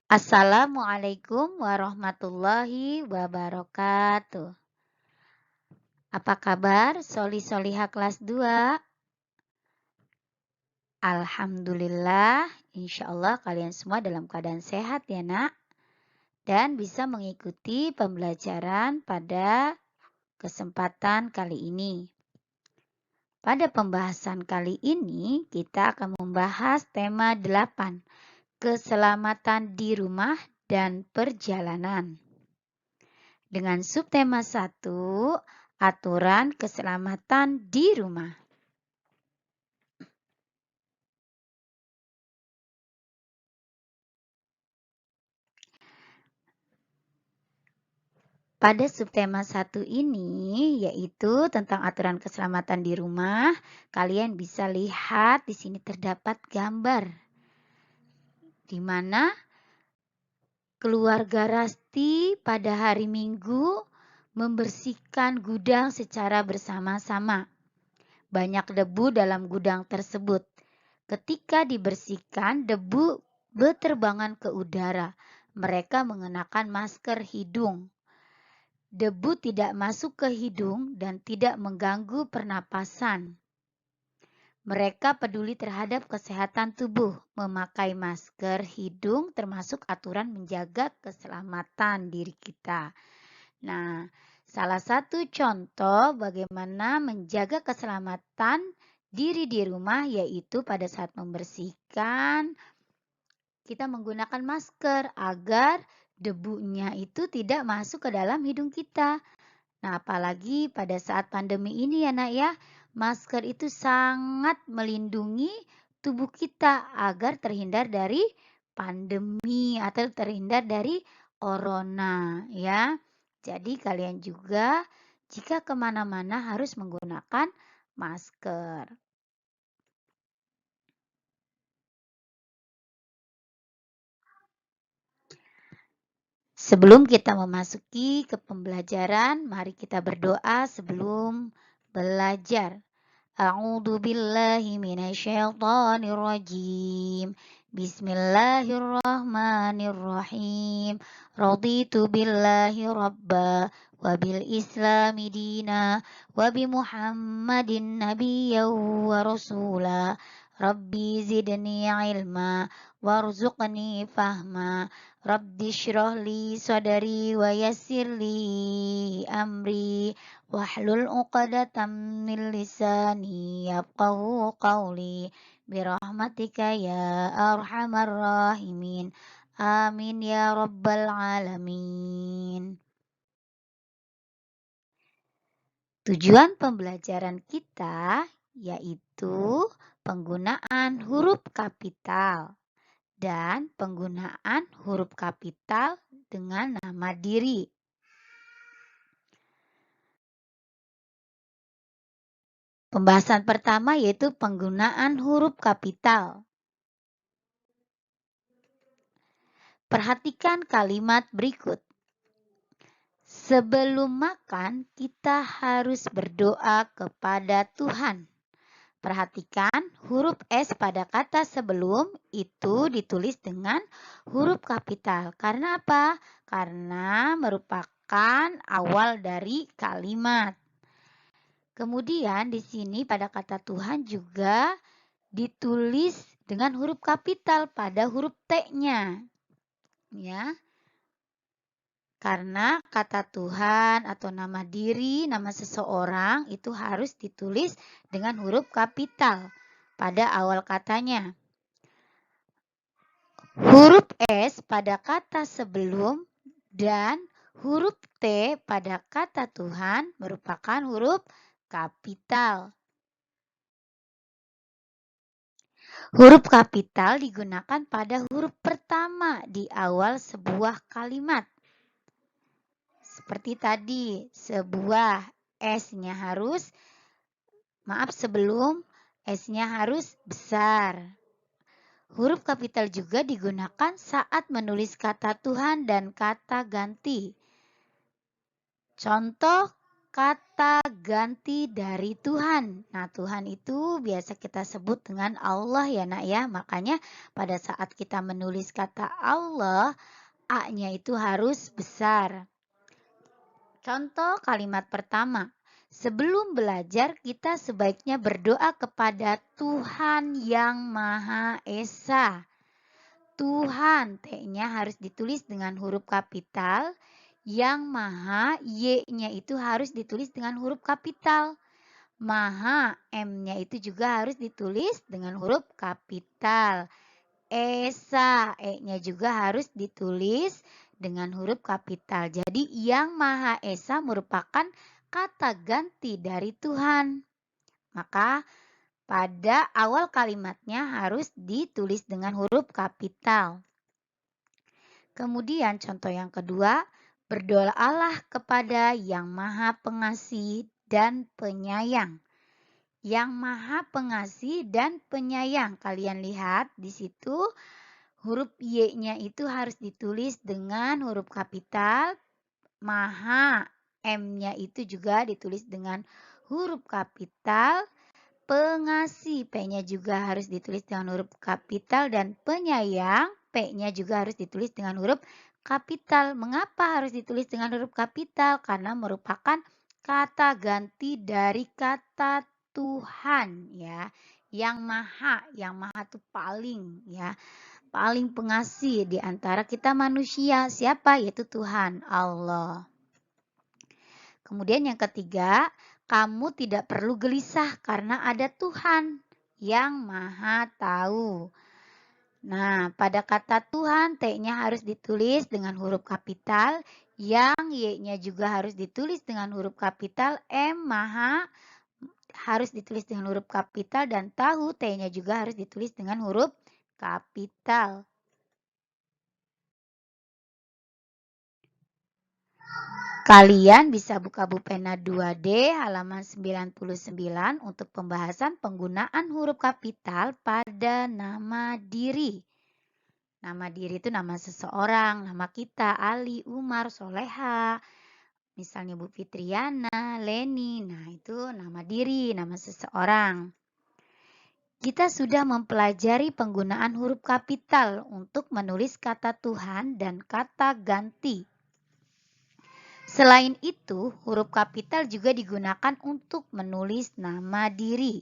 Assalamualaikum warahmatullahi wabarakatuh. Apa kabar soli-soliha kelas 2? Alhamdulillah, insya Allah kalian semua dalam keadaan sehat ya nak. Dan bisa mengikuti pembelajaran pada kesempatan kali ini. Pada pembahasan kali ini kita akan membahas tema 8, keselamatan di rumah dan perjalanan. Dengan subtema 1, aturan keselamatan di rumah. Pada subtema 1 ini yaitu tentang aturan keselamatan di rumah, kalian bisa lihat di sini terdapat gambar di mana keluarga Rasti pada hari Minggu membersihkan gudang secara bersama-sama. Banyak debu dalam gudang tersebut. Ketika dibersihkan, debu berterbangan ke udara. Mereka mengenakan masker hidung. Debu tidak masuk ke hidung dan tidak mengganggu pernapasan. Mereka peduli terhadap kesehatan tubuh. Memakai masker hidung termasuk aturan menjaga keselamatan diri kita. Nah, salah satu contoh bagaimana menjaga keselamatan diri di rumah yaitu pada saat membersihkan kita menggunakan masker agar debunya itu tidak masuk ke dalam hidung kita. Nah, apalagi pada saat pandemi ini ya nak ya, masker itu sangat melindungi tubuh kita agar terhindar dari pandemi atau terhindar dari corona ya. Jadi kalian juga jika kemana-mana harus menggunakan masker. Sebelum kita memasuki ke pembelajaran, mari kita berdoa sebelum belajar. A'udzu billahi minasyaitonir rajim. Bismillahirrahmanirrahim. Raditu billahi rabba wa bil islami dina wa bi Muhammadin nabiyyan wa rasula. Rabbi zidni ilma warzuqni fahma. Rabbi syrah li sadari wa yassir li amri wahlul 'uqdatam min lisani yafqahu qawli birahmatika ya arhamar rahimin. Amin ya rabbal alamin. Tujuan pembelajaran kita yaitu penggunaan huruf kapital dan penggunaan huruf kapital dengan nama diri. Pembahasan pertama yaitu penggunaan huruf kapital. Perhatikan kalimat berikut. Sebelum makan, kita harus berdoa kepada Tuhan. Perhatikan huruf S pada kata sebelum itu ditulis dengan huruf kapital. Karena apa? Karena merupakan awal dari kalimat. Kemudian di sini pada kata Tuhan juga ditulis dengan huruf kapital pada huruf T-nya. Ya. Karena kata Tuhan atau nama diri, nama seseorang itu harus ditulis dengan huruf kapital pada awal katanya. Huruf S pada kata sebelum dan huruf T pada kata Tuhan merupakan huruf kapital. Huruf kapital digunakan pada huruf pertama di awal sebuah kalimat. Seperti tadi, sebuah S-nya harus, sebelum S-nya harus besar. Huruf kapital juga digunakan saat menulis kata Tuhan dan kata ganti. Contoh kata ganti dari Tuhan. Nah, Tuhan itu biasa kita sebut dengan Allah ya nak ya. Makanya pada saat kita menulis kata Allah, A-nya itu harus besar. Contoh kalimat pertama. Sebelum belajar, kita sebaiknya berdoa kepada Tuhan yang Maha Esa. Tuhan, T-nya harus ditulis dengan huruf kapital. Yang Maha, Y-nya itu harus ditulis dengan huruf kapital. Maha, M-nya itu juga harus ditulis dengan huruf kapital. Esa, E-nya juga harus ditulis dengan huruf kapital. Jadi yang Maha Esa merupakan kata ganti dari Tuhan. Maka pada awal kalimatnya harus ditulis dengan huruf kapital. Kemudian contoh yang kedua, berdoalah kepada Yang Maha Pengasih dan Penyayang. Yang Maha Pengasih dan Penyayang. Kalian lihat di situ huruf Y-nya itu harus ditulis dengan huruf kapital. Maha, M-nya itu juga ditulis dengan huruf kapital. Pengasih, P-nya juga harus ditulis dengan huruf kapital, dan penyayang, P-nya juga harus ditulis dengan huruf kapital. Mengapa harus ditulis dengan huruf kapital? Karena merupakan kata ganti dari kata Tuhan ya. Yang Maha itu paling ya, paling pengasih di antara kita manusia. Siapa? Yaitu Tuhan Allah. Kemudian yang ketiga, kamu tidak perlu gelisah karena ada Tuhan yang Maha Tahu. Nah, pada kata Tuhan, T-nya harus ditulis dengan huruf kapital, yang Y-nya juga harus ditulis dengan huruf kapital, M Maha harus ditulis dengan huruf kapital, dan Tahu, T-nya juga harus ditulis dengan huruf kapital. Kalian bisa buka Bupena 2D halaman 99 untuk pembahasan penggunaan huruf kapital pada nama diri. Nama diri itu nama seseorang, nama kita, Ali, Umar, Soleha, misalnya Bu Fitriana, Leni. Nah, itu nama diri, nama seseorang. Kita sudah mempelajari penggunaan huruf kapital untuk menulis kata Tuhan dan kata ganti. Selain itu, huruf kapital juga digunakan untuk menulis nama diri.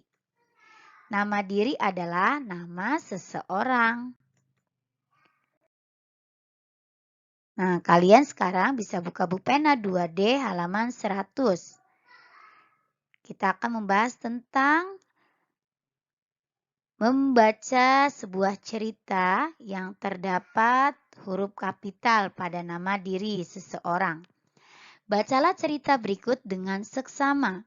Nama diri adalah nama seseorang. Nah, kalian sekarang bisa buka Bupena 2D halaman 100. Kita akan membahas tentang membaca sebuah cerita yang terdapat huruf kapital pada nama diri seseorang. Bacalah cerita berikut dengan seksama.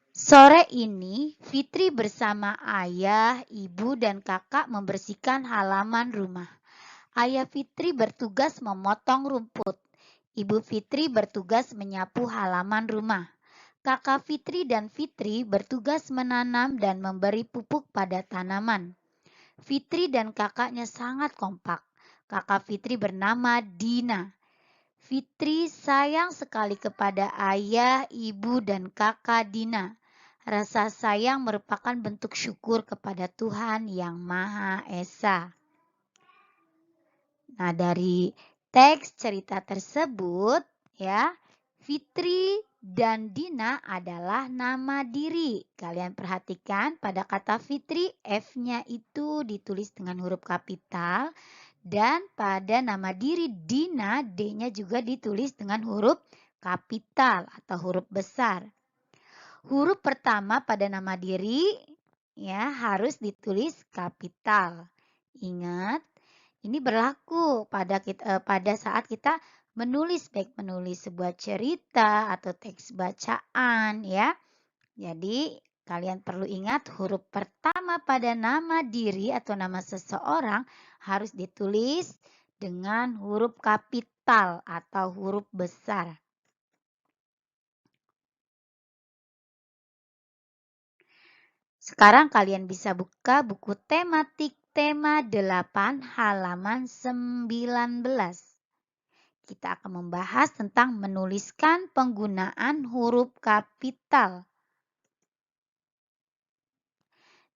Sore ini, Fitri bersama ayah, ibu, dan kakak membersihkan halaman rumah. Ayah Fitri bertugas memotong rumput. Ibu Fitri bertugas menyapu halaman rumah. Kakak Fitri dan Fitri bertugas menanam dan memberi pupuk pada tanaman. Fitri dan kakaknya sangat kompak. Kakak Fitri bernama Dina. Fitri sayang sekali kepada ayah, ibu, dan kakak Dina. Rasa sayang merupakan bentuk syukur kepada Tuhan yang Maha Esa. Nah, dari teks cerita tersebut ya, Fitri dan Dina adalah nama diri. Kalian perhatikan pada kata Fitri, F-nya itu ditulis dengan huruf kapital. Dan pada nama diri Dina, D-nya juga ditulis dengan huruf kapital atau huruf besar. Huruf pertama pada nama diri ya harus ditulis kapital. Ingat, ini berlaku pada saat kita menulis, baik menulis sebuah cerita atau teks bacaan ya. Jadi kalian perlu ingat huruf pertama pada nama diri atau nama seseorang harus ditulis dengan huruf kapital atau huruf besar. Sekarang kalian bisa buka buku tematik tema 8 halaman 19. kita akan membahas tentang menuliskan penggunaan huruf kapital.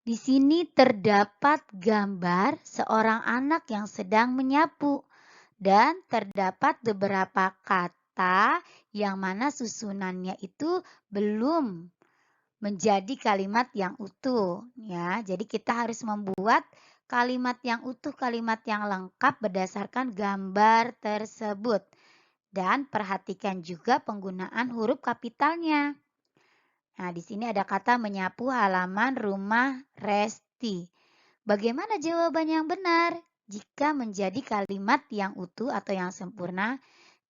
Di sini terdapat gambar seorang anak yang sedang menyapu dan terdapat beberapa kata yang mana susunannya itu belum menjadi kalimat yang utuh ya. Jadi kita harus membuat kalimat yang utuh, kalimat yang lengkap berdasarkan gambar tersebut. Dan perhatikan juga penggunaan huruf kapitalnya. Nah, di sini ada kata menyapu halaman rumah Resti. Bagaimana jawaban yang benar? Jika menjadi kalimat yang utuh atau yang sempurna,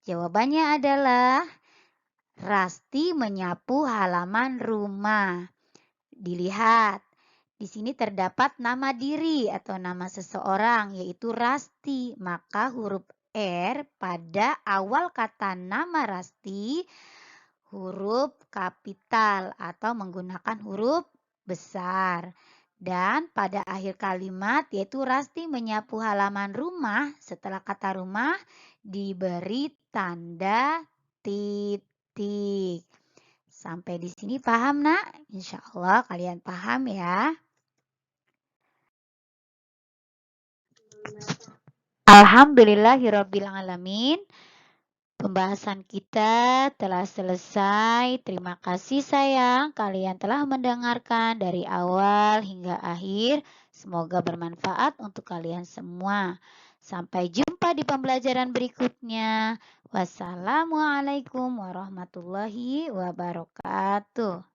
jawabannya adalah Rasti menyapu halaman rumah. Dilihat, di sini terdapat nama diri atau nama seseorang yaitu Rasti. Maka huruf R pada awal kata nama Rasti huruf kapital atau menggunakan huruf besar. Dan pada akhir kalimat yaitu Rasti menyapu halaman rumah, setelah kata rumah diberi tanda titik. Sampai di sini paham, Nak? Insya Allah kalian paham ya. Alhamdulillahirabbil alamin. Pembahasan kita telah selesai. Terima kasih sayang, kalian telah mendengarkan dari awal hingga akhir. Semoga bermanfaat untuk kalian semua. Sampai jumpa di pembelajaran berikutnya. Wassalamualaikum warahmatullahi wabarakatuh.